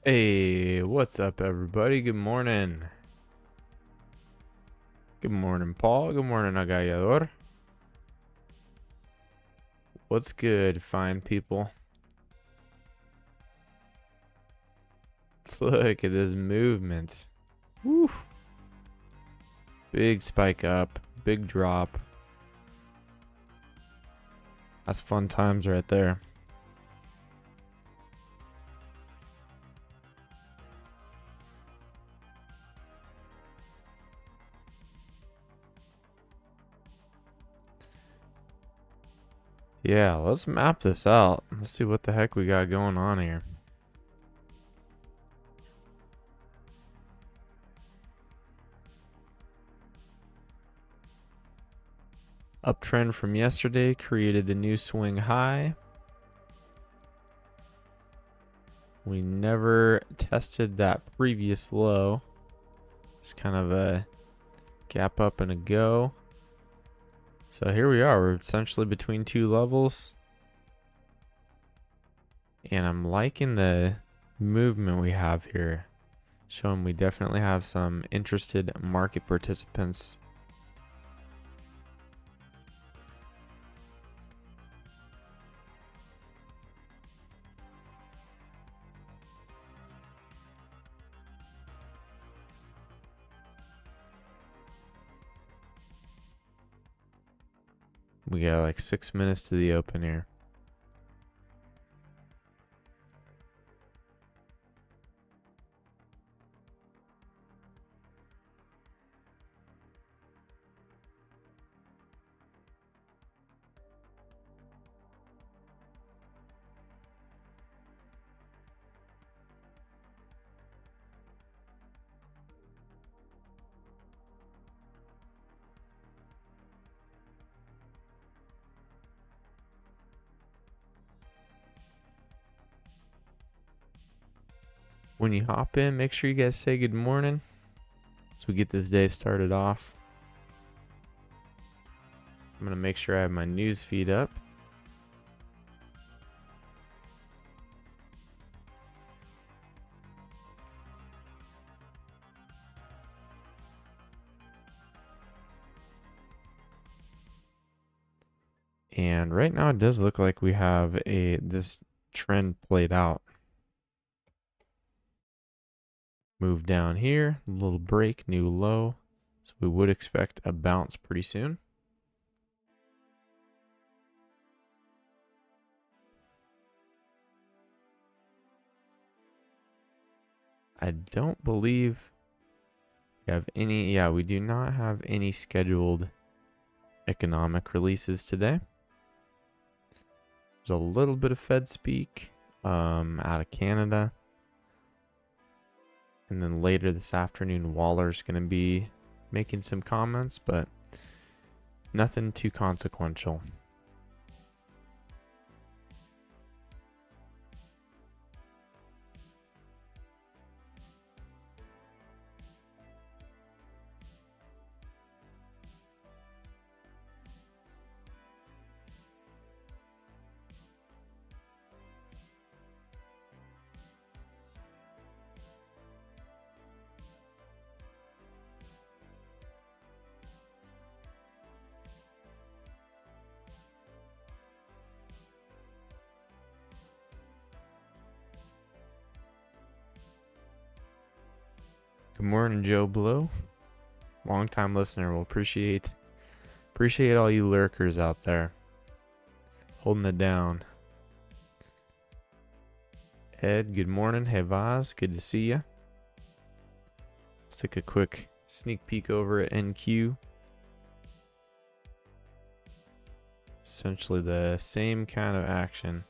Hey, what's up, everybody? Good morning. Good morning, Paul. Good morning, Agallador. What's good, fine people? Let's look at this movement. Woo! Big spike up, big drop. That's fun times right there. Yeah, let's map this out. Let's see what the heck we got going on here. Uptrend from yesterday created the new swing high. We never tested that previous low. Just kind of a gap up and a go. So here we are. We're essentially between two levels. And I'm liking the movement we have here. Showing we definitely have some interested market participants. We got like 6 minutes to the open here. When you hop in, make sure you guys say good morning as we get this day started off. I'm going to make sure I have my news feed up. And right now it does look like we have this trend played out. Move down here, a little break, new low. So we would expect a bounce pretty soon. I don't believe we have any, yeah, we do not have any scheduled economic releases today. There's a little bit of Fed speak out of Canada. And then later this afternoon, Waller's going to be making some comments, but nothing too consequential. Good morning, Joe Blow. Long time listener. Will appreciate all you lurkers out there holding it down. Ed, good morning. Hey Vaz, good to see you. Let's take a quick sneak peek over at NQ. Essentially the same kind of action.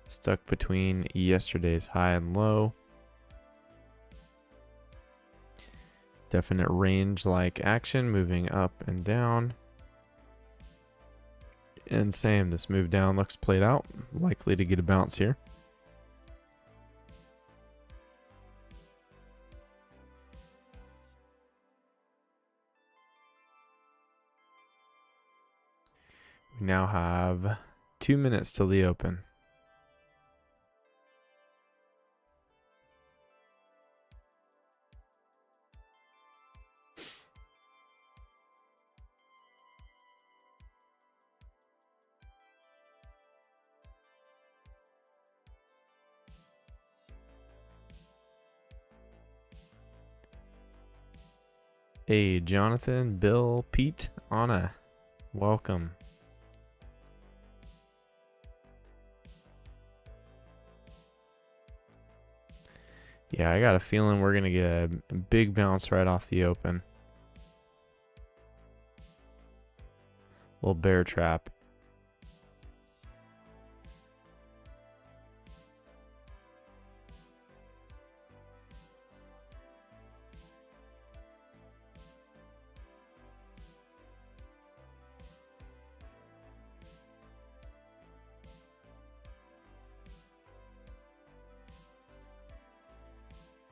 Stuck between yesterday's high and low. Definite range-like action, moving up and down. And same, this move down looks played out. Likely to get a bounce here. We now have 2 minutes till the open. Hey, Jonathan, Bill, Pete, Anna, welcome. Yeah, I got a feeling we're going to get a big bounce right off the open. Little bear trap.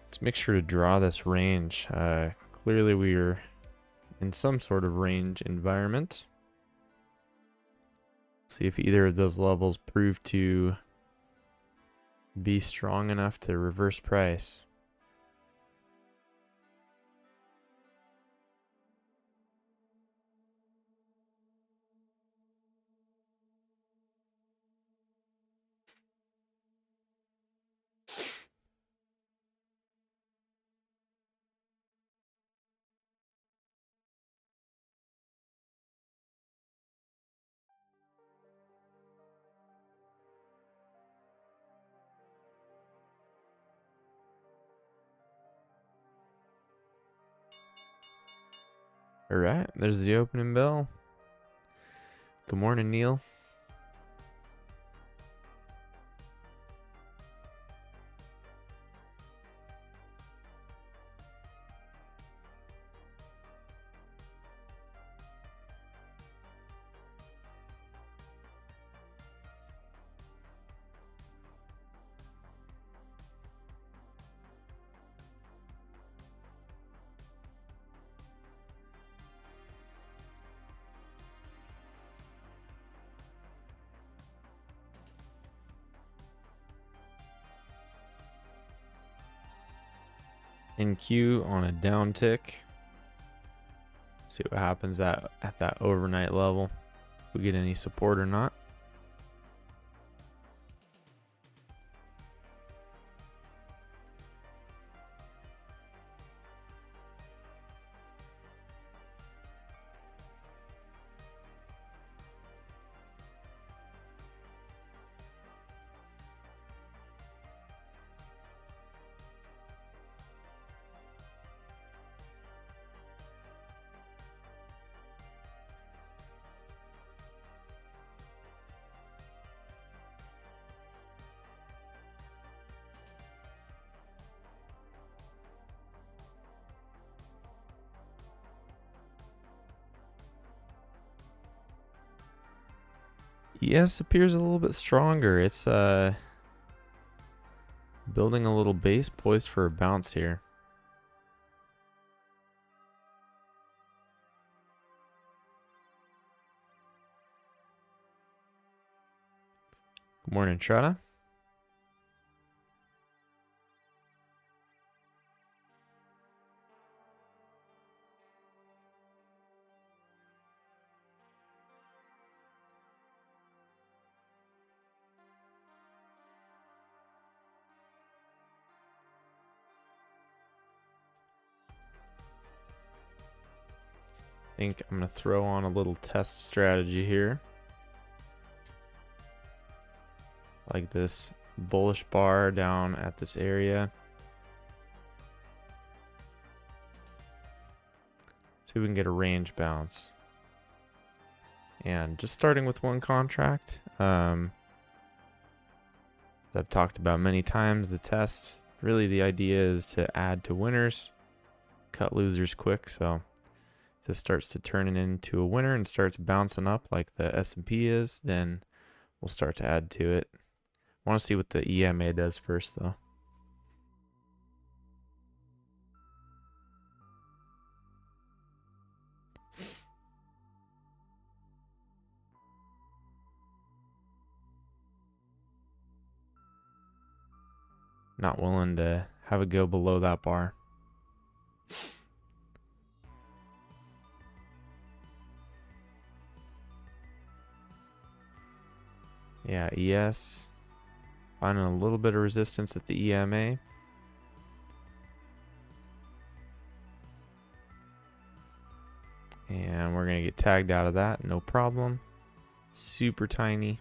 Let's make sure to draw this range. Clearly we are in some sort of range environment. See if either of those levels prove to be strong enough to reverse price. All right, there's the opening bell. Good morning, Neil. In queue on a down tick. See what happens at that overnight level. If we get any support or not. ES appears a little bit stronger. It's building a little base poised for a bounce here. Good morning, Trata. I think I'm going to throw on a little test strategy here. Like this bullish bar down at this area. See if we can get a range bounce. And just starting with one contract. As I've talked about many times, the test, really the idea is to add to winners, cut losers quick. So if this starts to turn it into a winner and starts bouncing up like the S&P is, then we'll start to add to it. I want to see what the EMA does first, though. not willing to have it go below that bar. Yeah, ES finding a little bit of resistance at the EMA. And we're gonna get tagged out of that, no problem. Super tiny.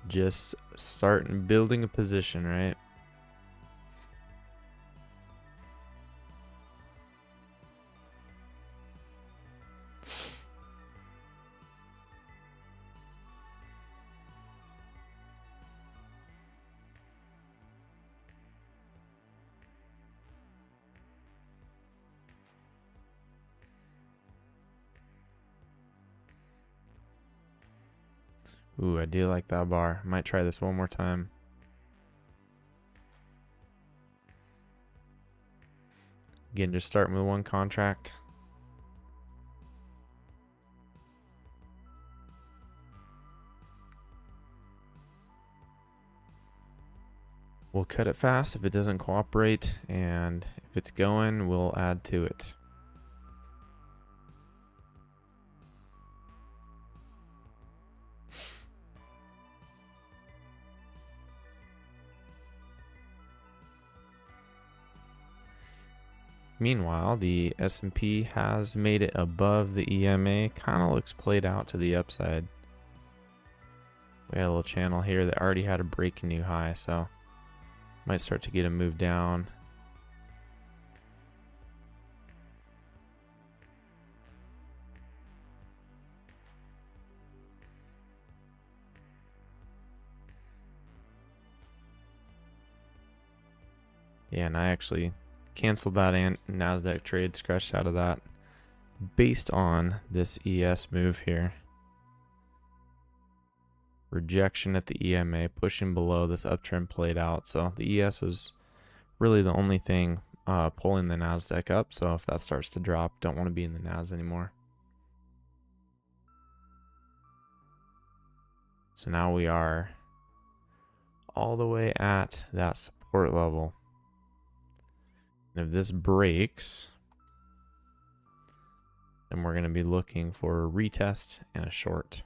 Just starting building a position, right? Ooh, I do like that bar. Might try this one more time. Again, just starting with one contract. We'll cut it fast if it doesn't cooperate, and if it's going, we'll add to it. Meanwhile, the S&P has made it above the EMA. Kind of looks played out to the upside. We had a little channel here that already had a break new high, so might start to get a move down. Yeah, and I actually canceled that Nasdaq trade, scratched out of that based on this ES move here. Rejection at the EMA, pushing below this uptrend played out. So the ES was really the only thing pulling the Nasdaq up. So if that starts to drop, don't want to be in the Nas anymore. So now we are all the way at that support level. And if this breaks, then we're going to be looking for a retest and a short.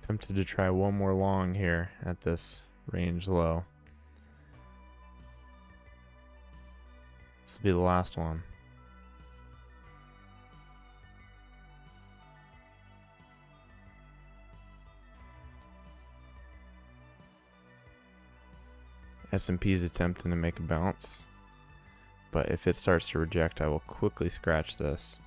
Tempted to try one more long here at this range low. This will be the last one. S&P is attempting to make a bounce, but if it starts to reject, I will quickly scratch this.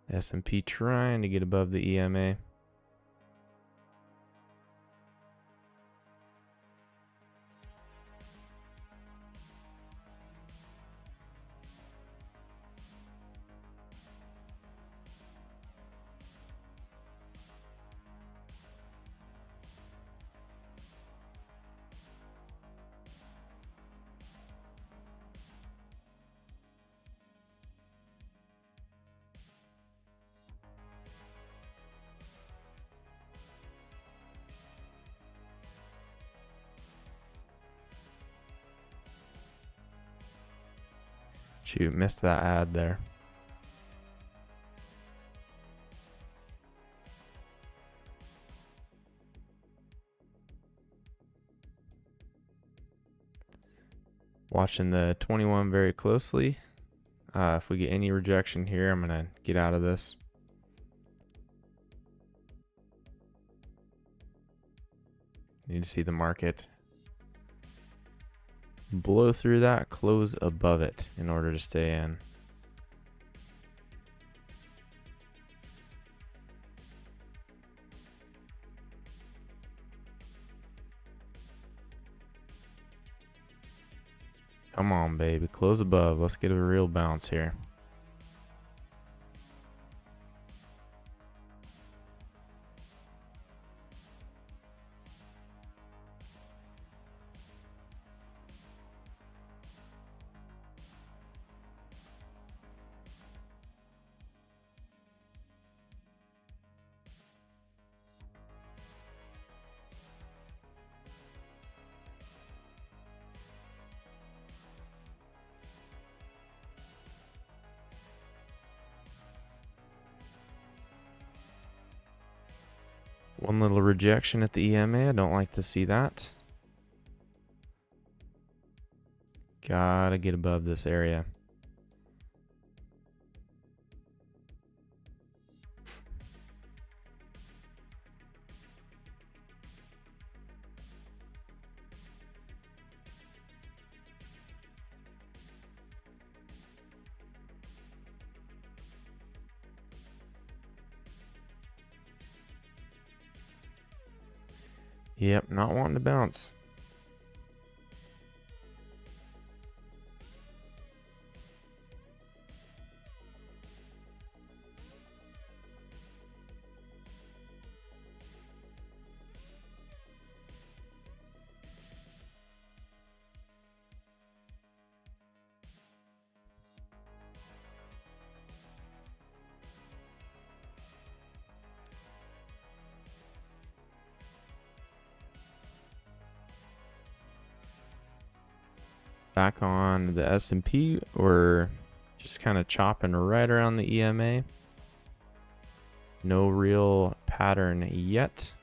S&P trying to get above the EMA. Shoot, missed that ad there. Watching the 21 very closely. If we get any rejection here, I'm gonna get out of this. Need to see the market blow through that, close above it in order to stay in. Come on, baby, close above. Let's get a real bounce here. One little rejection at the EMA. I don't like to see that. Gotta get above this area. Yep, not wanting to bounce. Back on the S&P, we're just kind of chopping right around the EMA. No real pattern yet.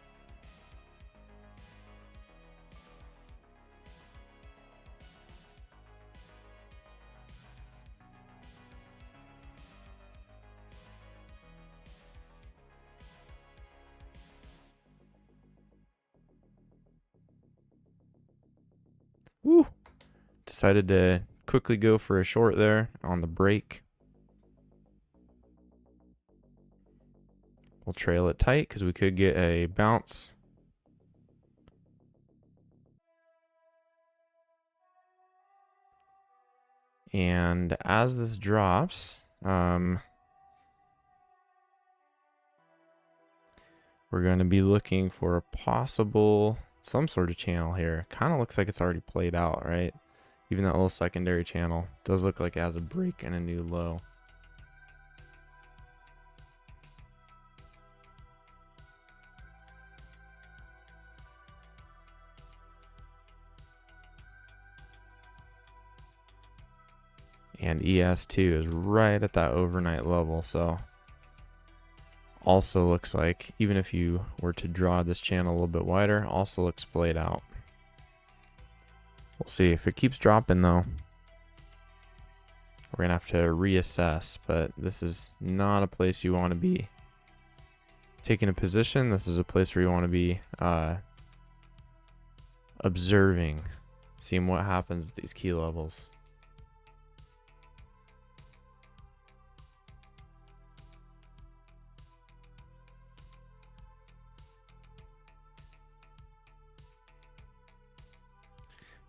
Woo! Decided to quickly go for a short there on the break. We'll trail it tight because we could get a bounce. And as this drops, we're going to be looking for a possible, some sort of channel here. Kind of looks like it's already played out, right? Even that little secondary channel does look like it has a break and a new low. And ES2 is right at that overnight level, so also looks like, even if you were to draw this channel a little bit wider, also looks played out. We'll see if it keeps dropping though. We're gonna have to reassess, but this is not a place you want to be taking a position. This is a place where you want to be observing, seeing what happens at these key levels.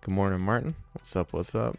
Good morning, Martin. What's up? What's up?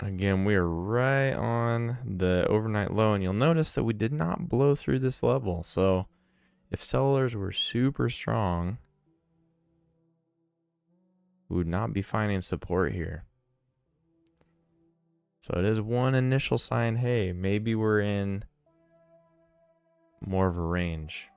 Again, we are right on the overnight low, and you'll notice that we did not blow through this level. So if sellers were super strong, we would not be finding support here. So it is one initial sign, hey, maybe we're in more of a range.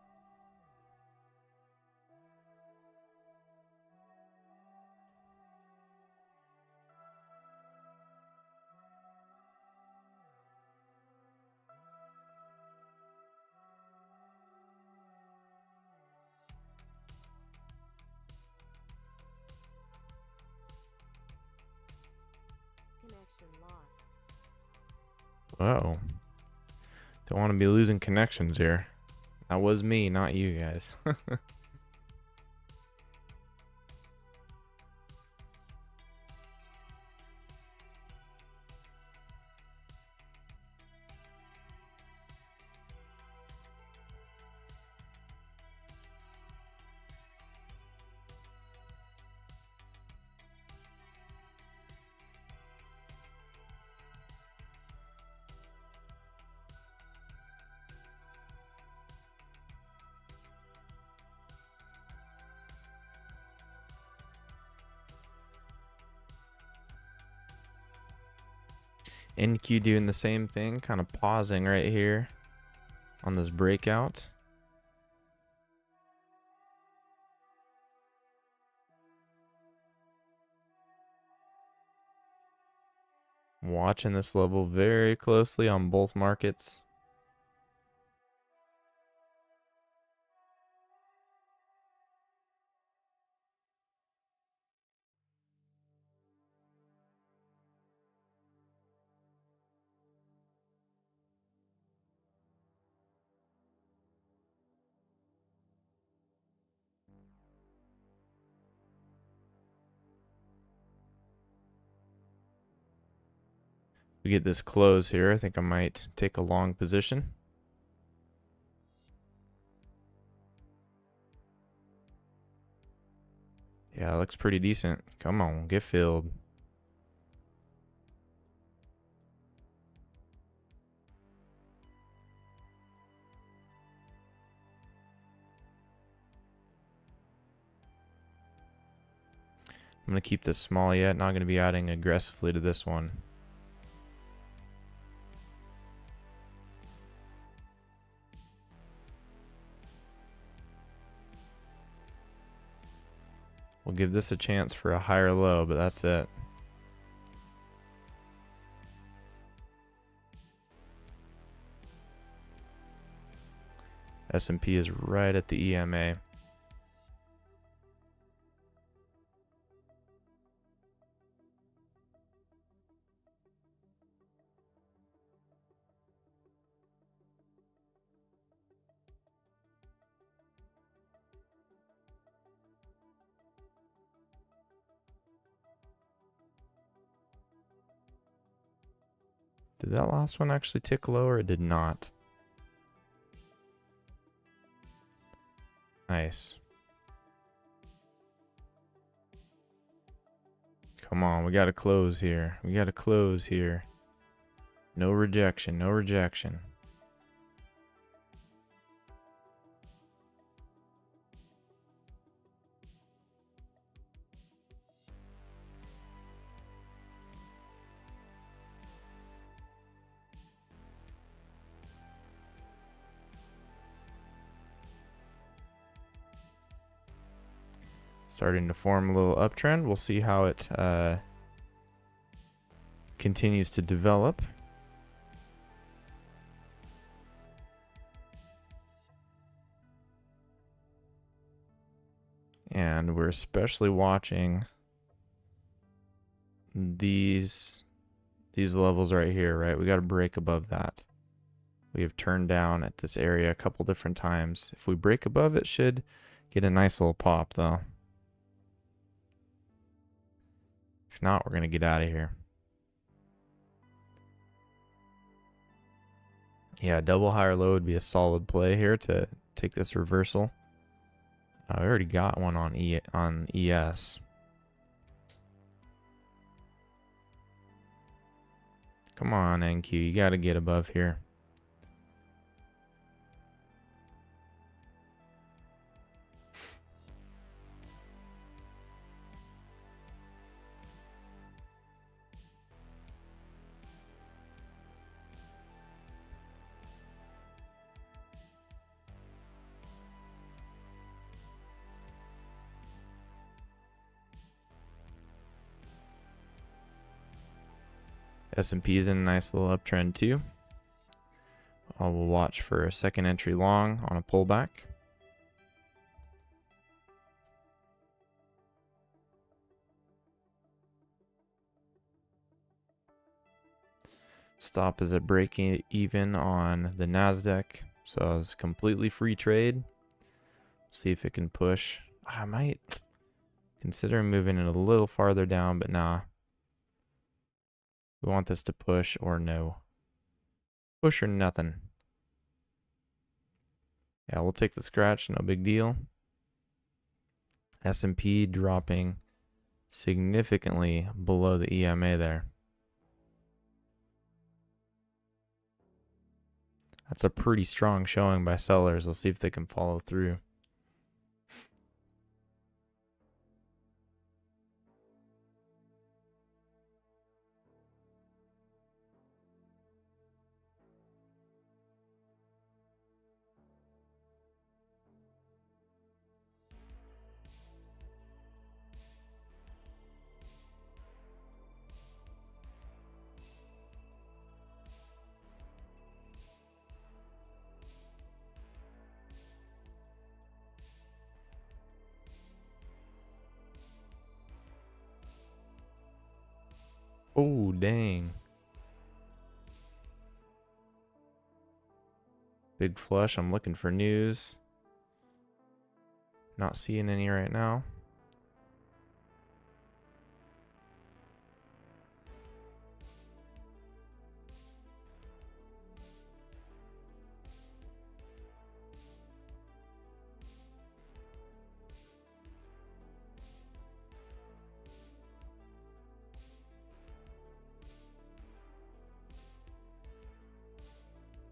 Uh-oh. Don't want to be losing connections here. That was me, not you guys. NQ doing the same thing, kind of pausing right here on this breakout. Watching this level very closely on both markets. We get this close here. I think I might take a long position. Yeah, looks pretty decent. Come on, get filled. I'm going to keep this small yet. Not going to be adding aggressively to this one. We'll give this a chance for a higher low, but that's it. S&P is right at the EMA. Did that last one actually tick lower? It did not. Nice. Come on, we got to close here. We got to close here. No rejection, no rejection. Starting to form a little uptrend. We'll see how it continues to develop. And we're especially watching these levels right here, right? We got to break above that. We have turned down at this area a couple different times. If we break above it, should get a nice little pop though. If not, we're going to get out of here. Yeah, double higher low would be a solid play here to take this reversal. We already got one on ES. Come on, NQ. You got to get above here. S&P is in a nice little uptrend too. I will watch for a second entry long on a pullback. Stop is at breaking even on the Nasdaq, so it's a completely free trade. See if it can push. I might consider moving it a little farther down, but nah. We want this to push or no. Push or nothing. Yeah, we'll take the scratch, no big deal. S&P dropping significantly below the EMA there. That's a pretty strong showing by sellers. Let's see if they can follow through. Oh, dang. Big flush. I'm looking for news. Not seeing any right now.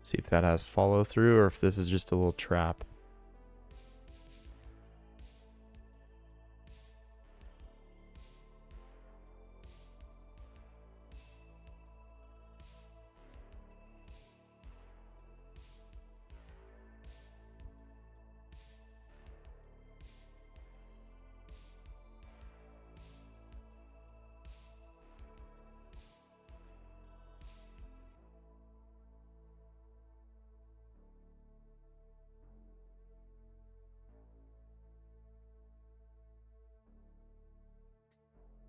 See if that has follow through or if this is just a little trap.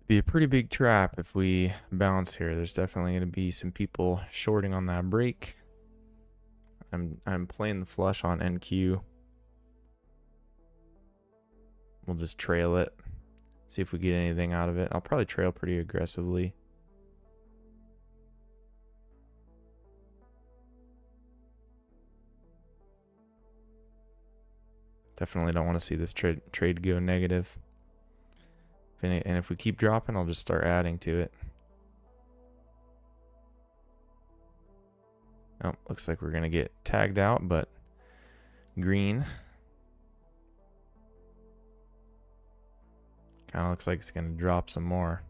Be a pretty big trap if we bounce here. There's definitely going to be some people shorting on that break. I'm playing the flush on NQ. We'll just trail it. See if we get anything out of it. I'll probably trail pretty aggressively. Definitely don't want to see this trade go negative. And if we keep dropping, I'll just start adding to it. Oh, looks like we're going to get tagged out, but green. Kind of looks like it's going to drop some more.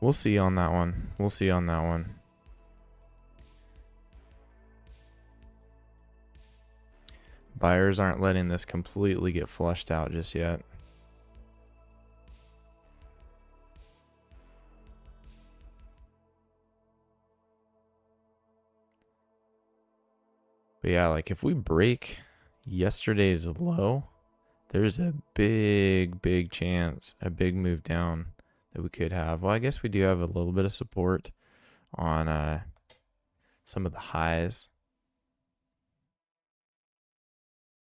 We'll see on that one. We'll see on that one. Buyers aren't letting this completely get flushed out just yet. But yeah, like if we break yesterday's low, there's a big chance, a big move down. that we could have. Well, I guess we do have a little bit of support on some of the highs.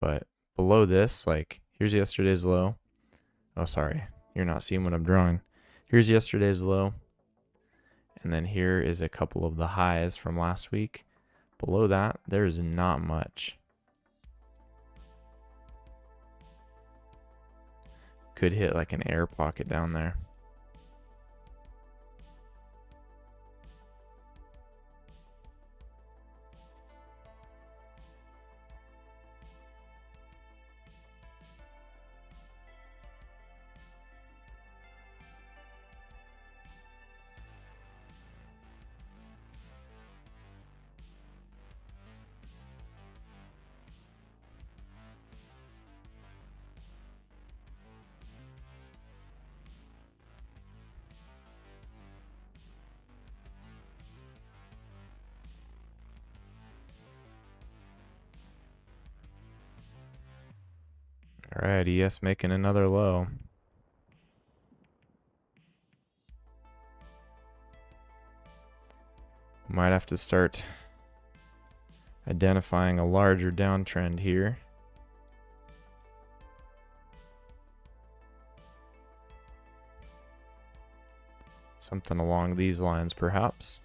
But below this, like, here's yesterday's low. Oh, sorry. You're not seeing what I'm drawing. Here's yesterday's low. And then here is a couple of the highs from last week. Below that, there's not much. Could hit like an air pocket down there. All right, ES making another low. Might have to start identifying a larger downtrend here. Something along these lines, perhaps.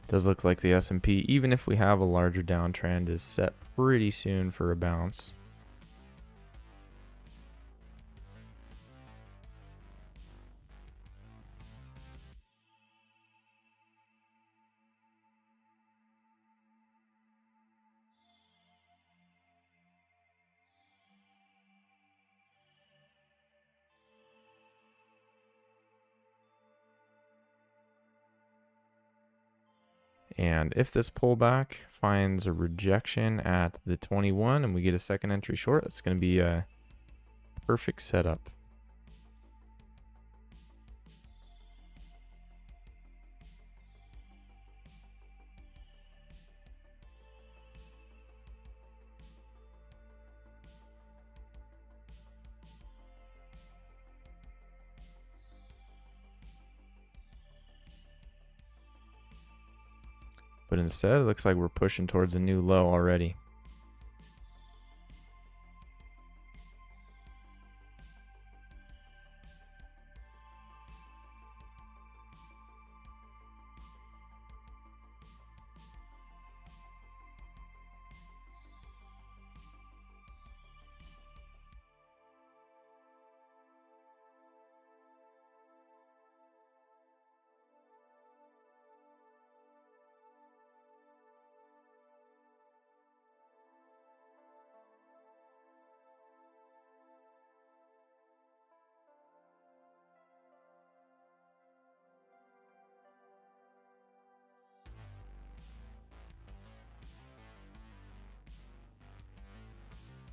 Does look like the S&P, even if we have a larger downtrend, is set pretty soon for a bounce. And if this pullback finds a rejection at the 21 and we get a second entry short, it's going to be a perfect setup. But instead, it looks like we're pushing towards a new low already.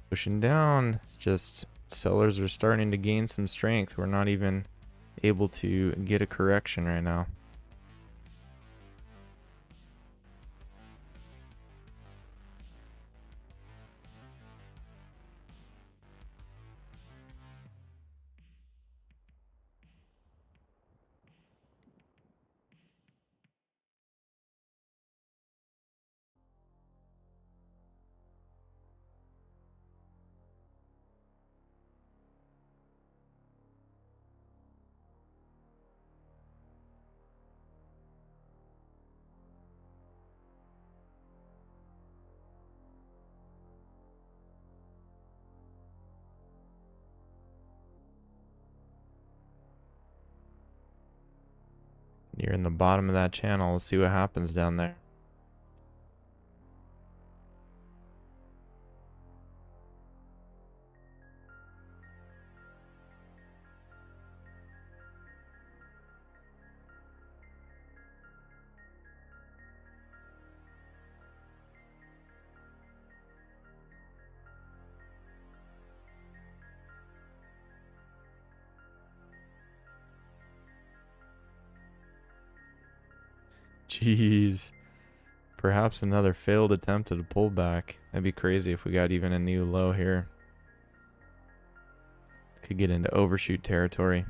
Pushing down, just sellers are starting to gain some strength. We're not even able to get a correction right now. You're in the bottom of that channel. We'll see what happens down there. Jeez. Perhaps another failed attempt at a pullback. That'd be crazy if we got even a new low here. Could get into overshoot territory.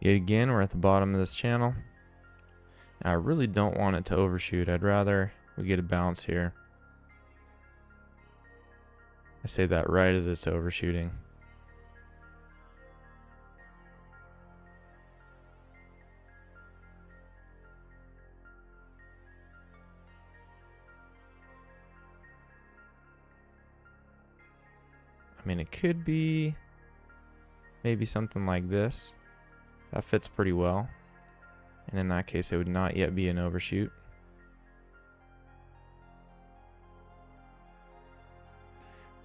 Yet again, we're at the bottom of this channel. I really don't want it to overshoot. I'd rather we get a bounce here. I say that right as it's overshooting. I mean, it could be maybe something like this. That fits pretty well. And in that case, it would not yet be an overshoot.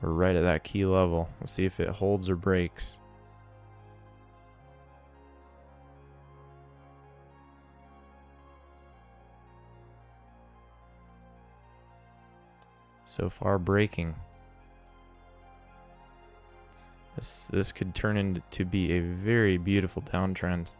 We're right at that key level. Let's see if it holds or breaks. So far, breaking. This could turn into to be a very beautiful downtrend.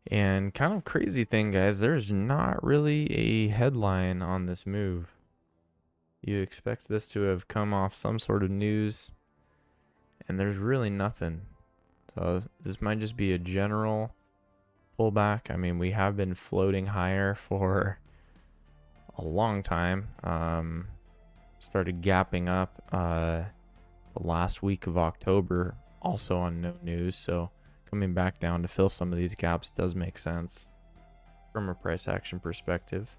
And kind of crazy thing, guys, there's not really a headline on this move. You expect this to have come off some sort of news, and there's really nothing. So this might just be a general pullback. I mean, we have been floating higher for a long time. Started gapping up the last week of October, also on no news. So coming back down to fill some of these gaps does make sense from a price action perspective.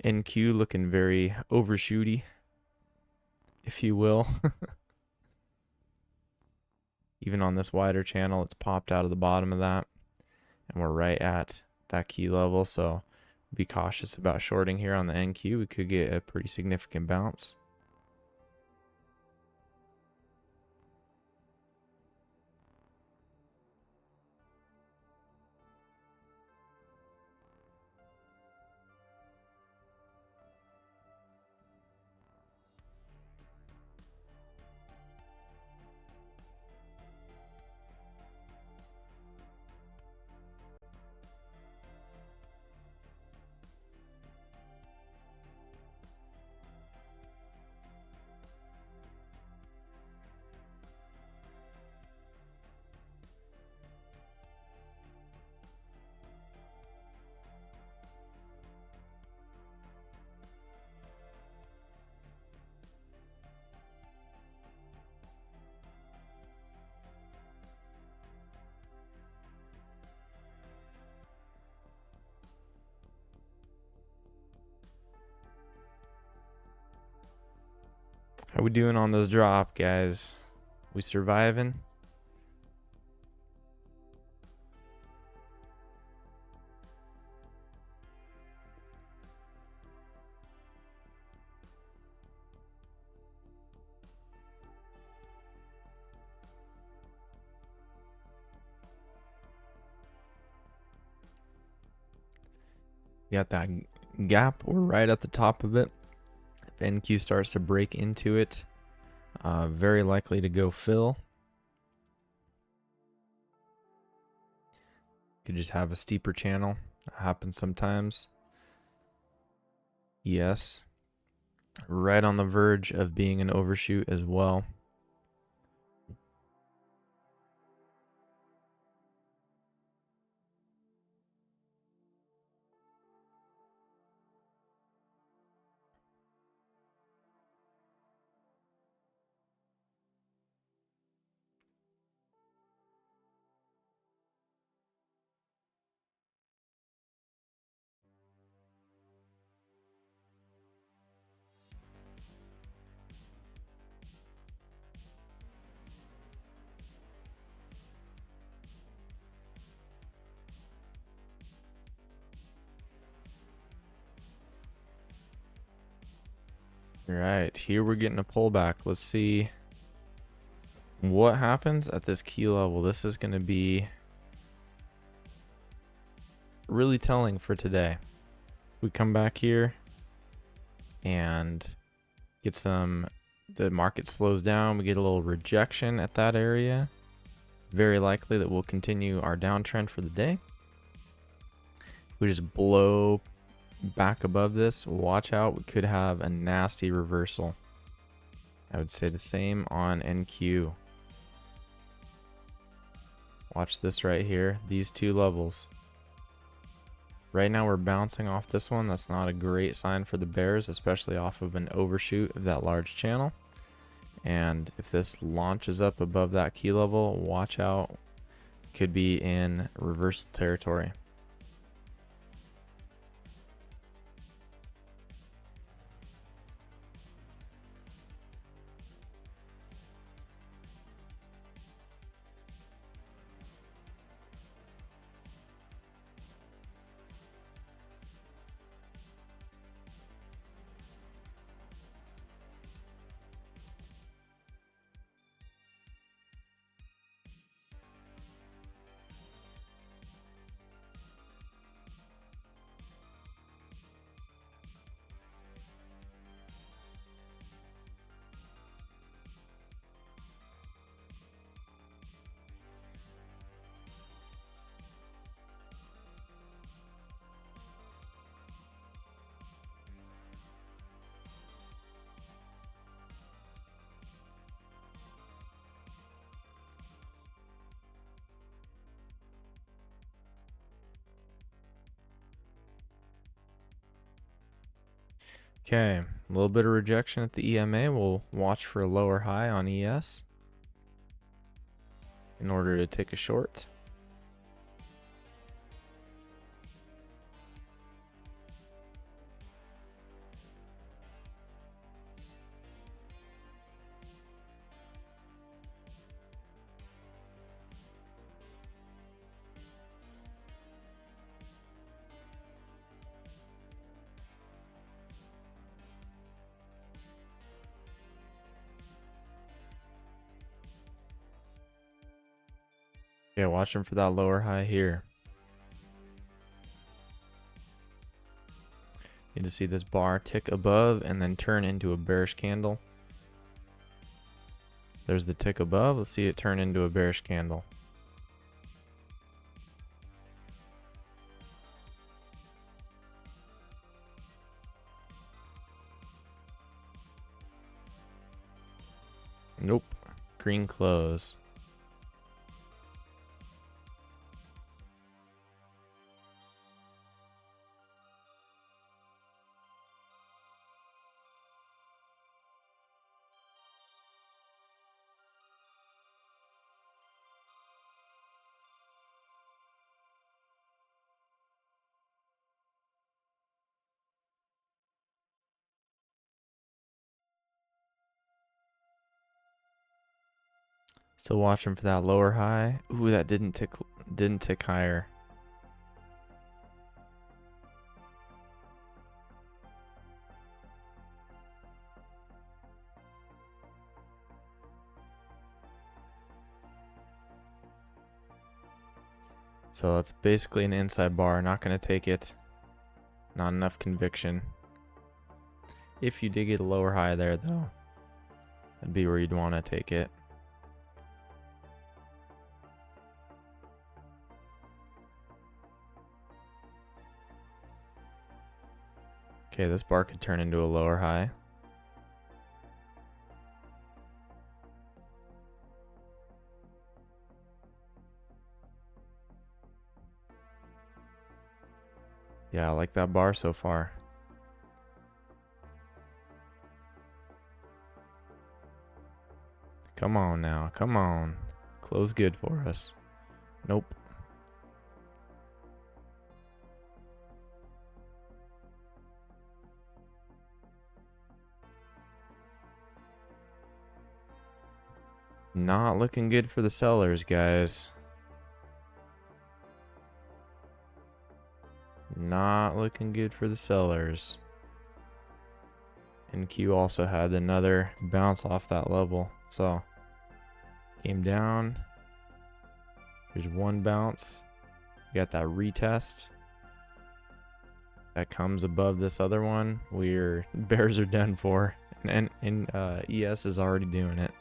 NQ looking very overshooty, if you will. Even on this wider channel, it's popped out of the bottom of that, and we're right at that key level. So be cautious about shorting here on the NQ. We could get a pretty significant bounce. How we doing on this drop, guys? We surviving? Got that gap. We're right at the top of it. If NQ starts to break into it, very likely to go fill. Could just have a steeper channel. That happens sometimes. Yes. Right on the verge of being an overshoot as well. All right, here we're getting a pullback. Let's see what happens at this key level. This is going to be really telling for today. We come back here and get the market slows down. We get a little rejection at that area. Very likely that we'll continue our downtrend for the day. If we just blow back above this, watch out. We could have a nasty reversal. I would say the same on NQ. Watch this right here. These two levels. Right now we're bouncing off this one. That's not a great sign for the bears, especially off of an overshoot of that large channel. And if this launches up above that key level, watch out. Could be in reversal territory. Okay, a little bit of rejection at the EMA. We'll watch for a lower high on ES in order to take a short. Okay, watching for that lower high here. Need to see this bar tick above and then turn into a bearish candle. There's the tick above. Let's see it turn into a bearish candle. Nope. Green close. Still watching for that lower high. Ooh, that didn't tick higher. So it's basically an inside bar. Not going to take it. Not enough conviction. If you did get a lower high there, though, that'd be where you'd want to take it. Okay, this bar could turn into a lower high. Yeah, I like that bar so far. Come on now, come on. Close good for us. Nope. Not looking good for the sellers, guys. Not looking good for the sellers. And Q also had another bounce off that level. So came down. There's one bounce. We got that retest. That comes above this other one. Bears are done for. And ES is already doing it.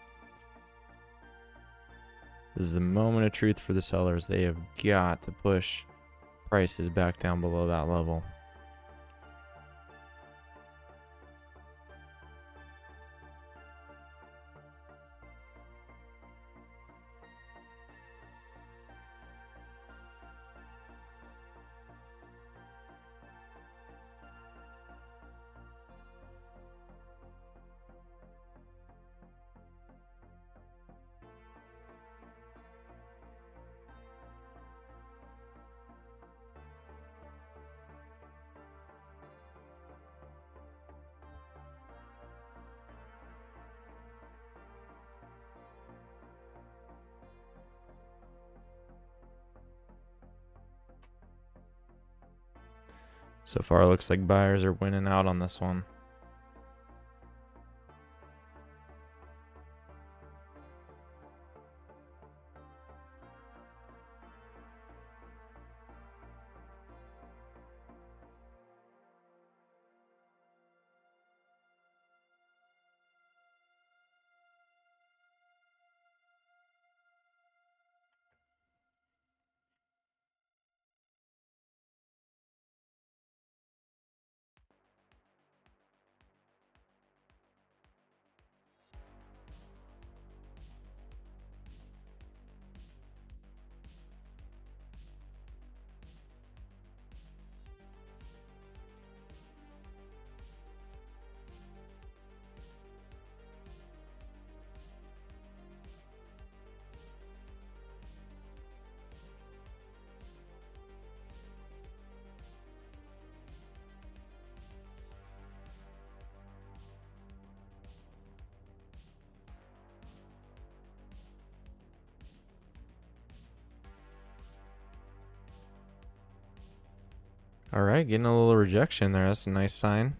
This is the moment of truth for the sellers. They have got to push prices back down below that level. So far, it looks like buyers are winning out on this one. All right, getting a little rejection there. That's a nice sign.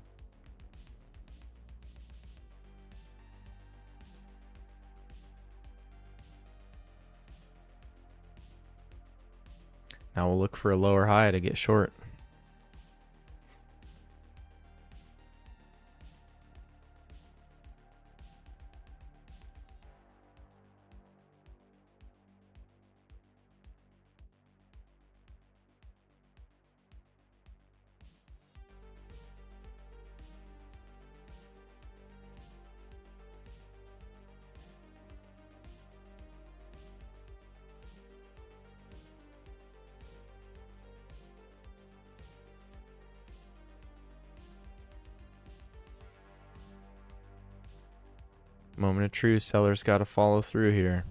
Now we'll look for a lower high to get short. Moment of truth. Sellers got to follow through here.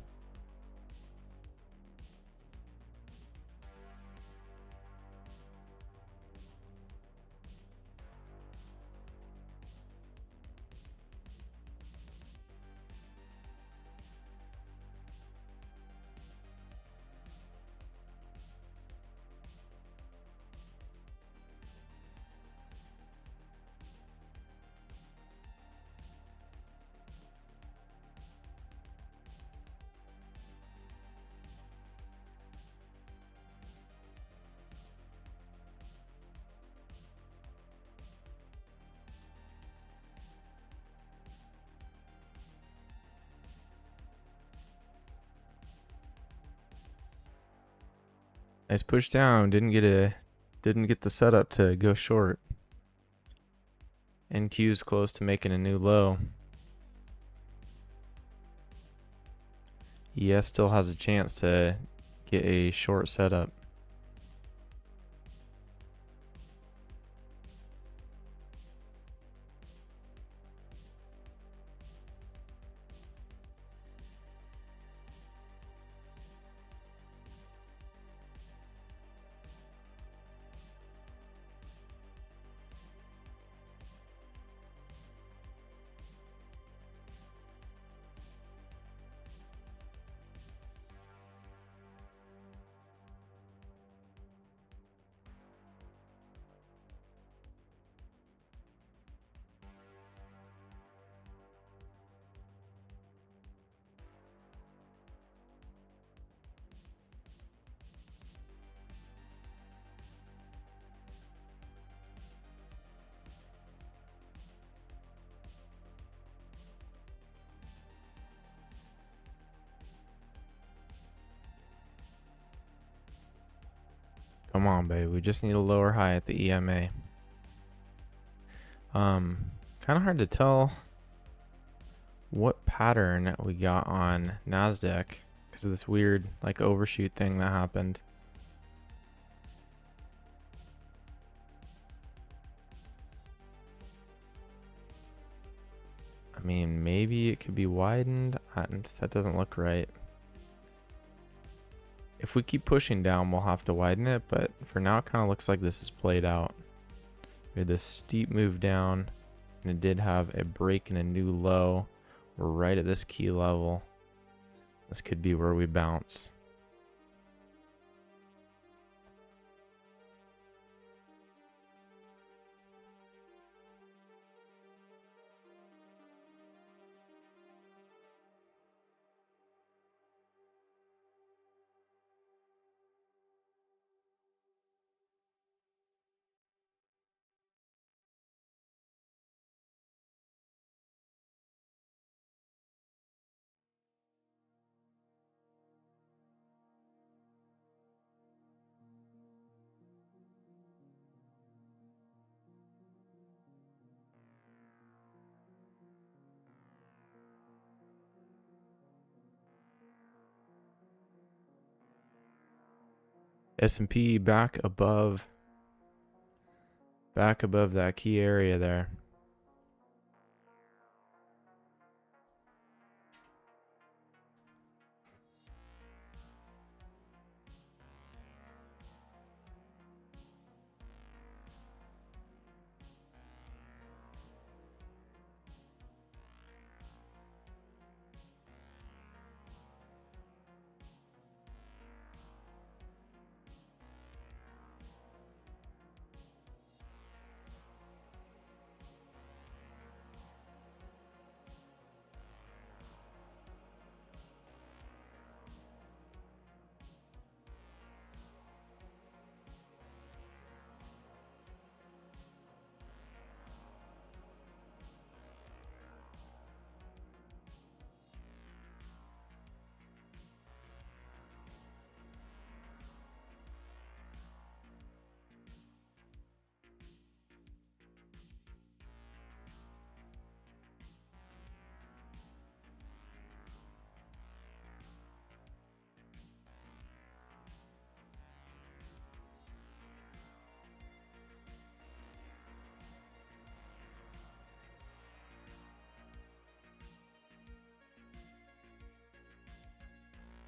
Nice push down. Didn't get the setup to go short. NQ's close to making a new low. ES still has a chance to get a short setup. Come on, babe. We just need a lower high at the EMA. Kind of hard to tell what pattern we got on Nasdaq because of this weird like overshoot thing that happened. I mean, maybe it could be widened. That doesn't look right. If we keep pushing down, we'll have to widen it, but for now it kind of looks like this is played out. We had this steep move down, and it did have a break and a new low. We're right at this key level. This could be where we bounce. S&P back above that key area there.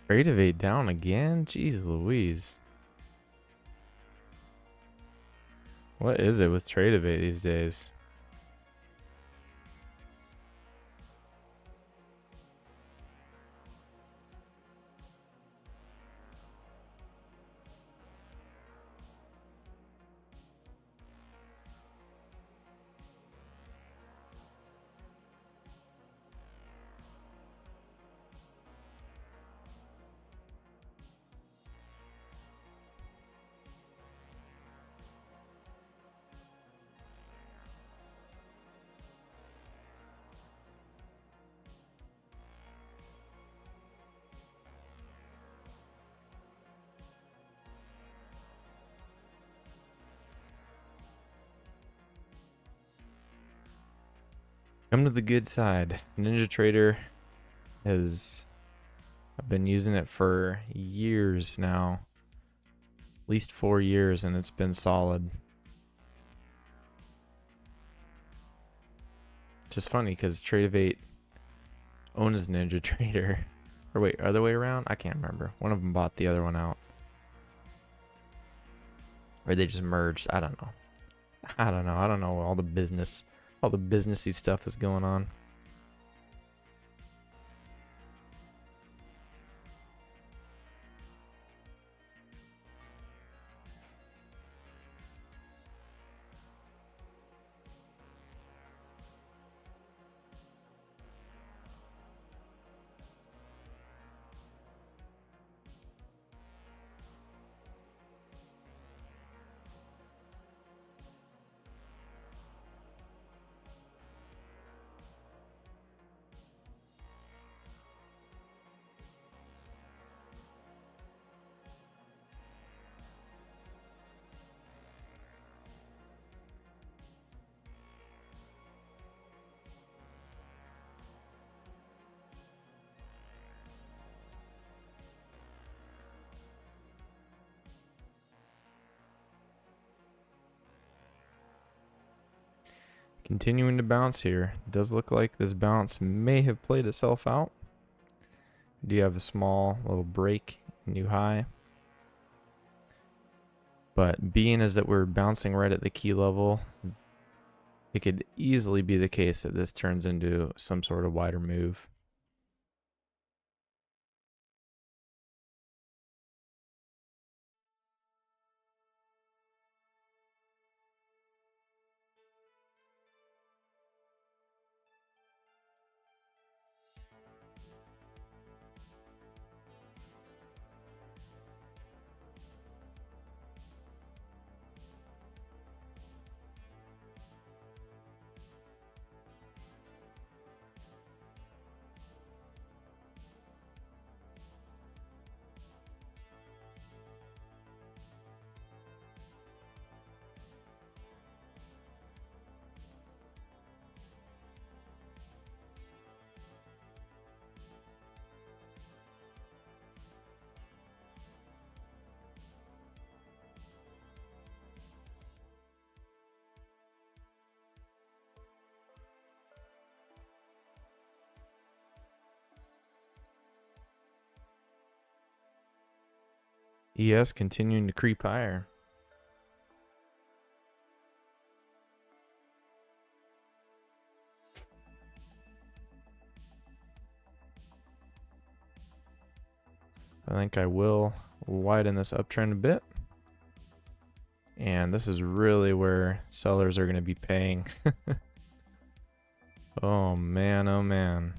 Trade of 8 down again? Jeez Louise. What is it with trade of 8 these days? Come to the good side. Ninja Trader has, I've been using it for years now. At least 4 years, and it's been solid. Just funny because Trade8 owns Ninja Trader. Or wait, other way around? I can't remember. One of them bought the other one out. Or they just merged. I don't know. I don't know. I don't know all the businessy stuff that's going on. Continuing to bounce here. It does look like this bounce may have played itself out. Do you have a small little break, new high? But being as that we're bouncing right at the key level, it could easily be the case that this turns into some sort of wider move. ES continuing to creep higher. I think I will widen this uptrend a bit. And this is really where sellers are going to be paying. Oh man, oh man.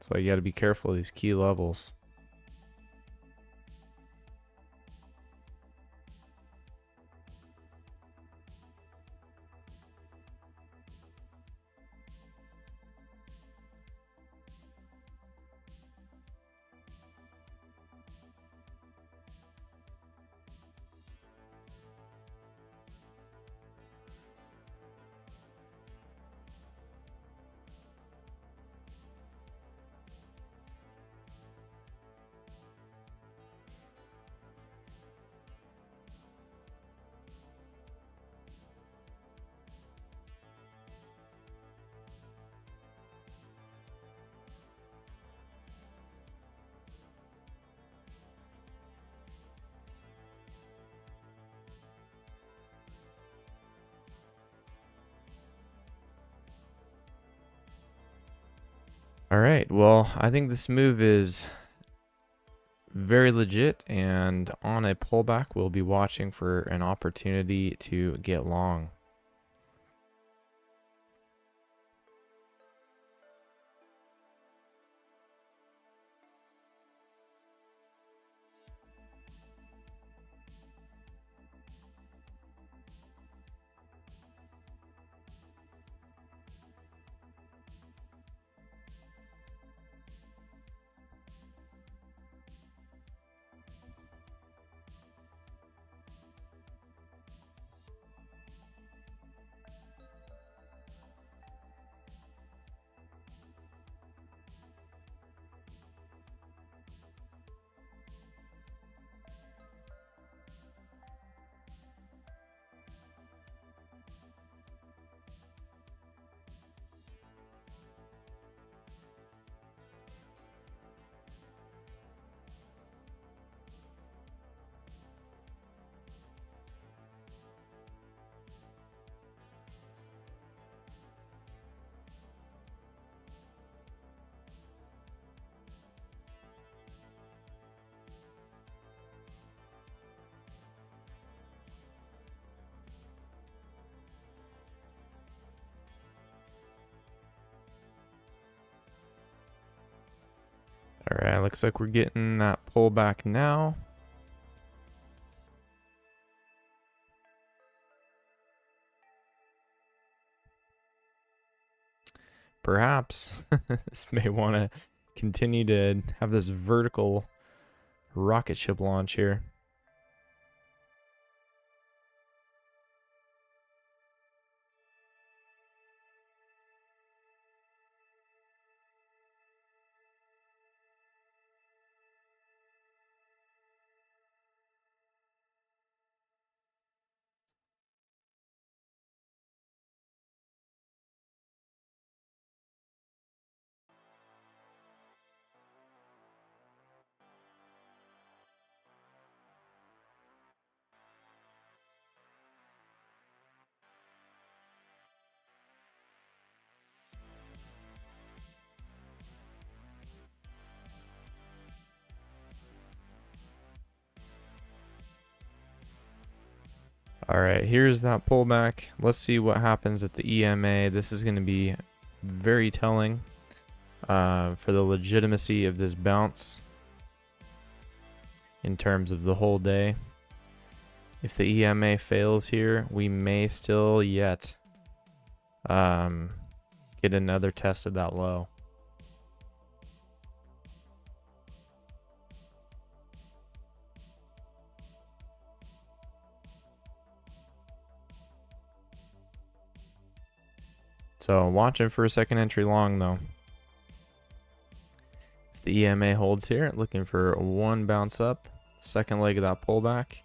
So you got to be careful of these key levels. All right, well, I think this move is very legit, and on a pullback, we'll be watching for an opportunity to get long. looks like we're getting that pullback now. Perhaps this may want to continue to have this vertical rocket ship launch here. All right, here's that pullback. Let's see what happens at the EMA. This is going to be very telling for the legitimacy of this bounce in terms of the whole day. If the EMA fails here, we may still yet get another test of that low. So watching for a second entry long though. If the EMA holds here, looking for one bounce up, second leg of that pullback,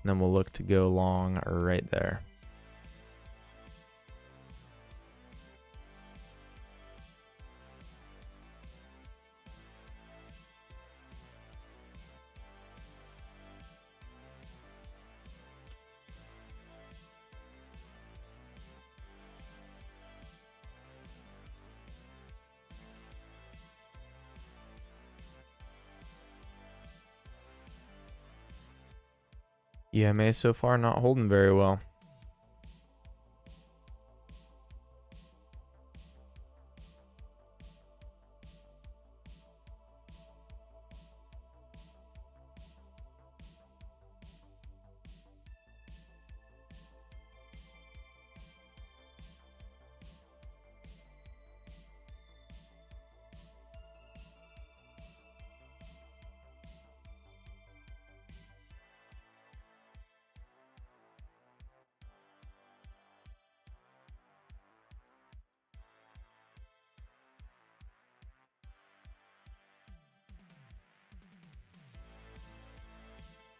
and then we'll look to go long right there. EMA so far not holding very well.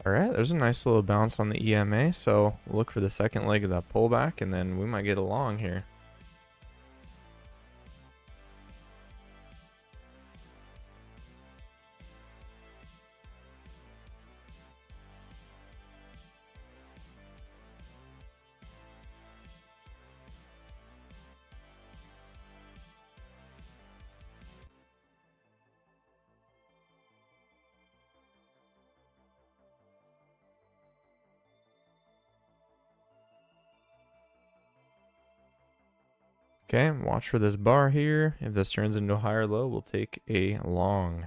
All right, there's a nice little bounce on the EMA, so we'll look for the second leg of that pullback, and then we might get a long here. Okay, watch for this bar here. If this turns into a higher low, we'll take a long.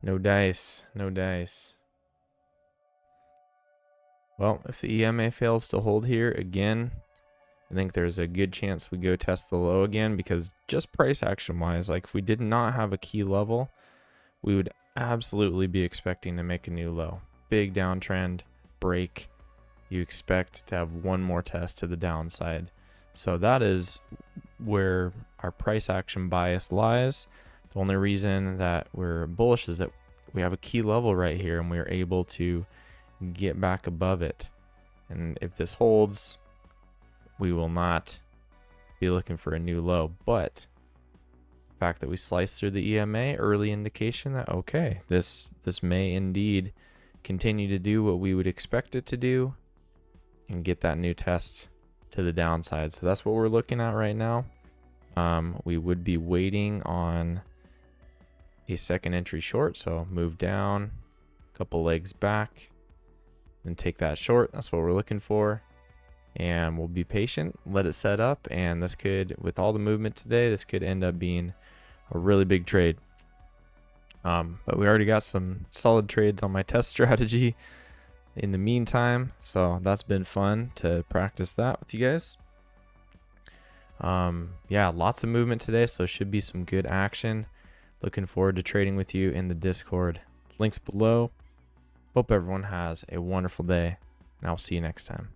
No dice, no dice. Well, if the EMA fails to hold here again, I think there's a good chance we go test the low again, because just price action wise, like if we did not have a key level, we would absolutely be expecting to make a new low. Big downtrend, break. You expect to have one more test to the downside. So that is where our price action bias lies. The only reason that we're bullish is that we have a key level right here and we're able to get back above it. And if this holds, we will not be looking for a new low. But the fact that we sliced through the EMA, early indication that, okay, this may indeed continue to do what we would expect it to do and get that new test to the downside. So that's what we're looking at right now. We would be waiting on a second entry short, so move down, couple legs back, and take that short. That's what we're looking for. And we'll be patient, let it set up, and this could, with all the movement today, this could end up being a really big trade. But we already got some solid trades on my test strategy in the meantime, so that's been fun to practice that with you guys. Yeah, lots of movement today, so should be some good action. Looking forward to trading with you in the Discord. Links below. Hope everyone has a wonderful day, and I'll see you next time.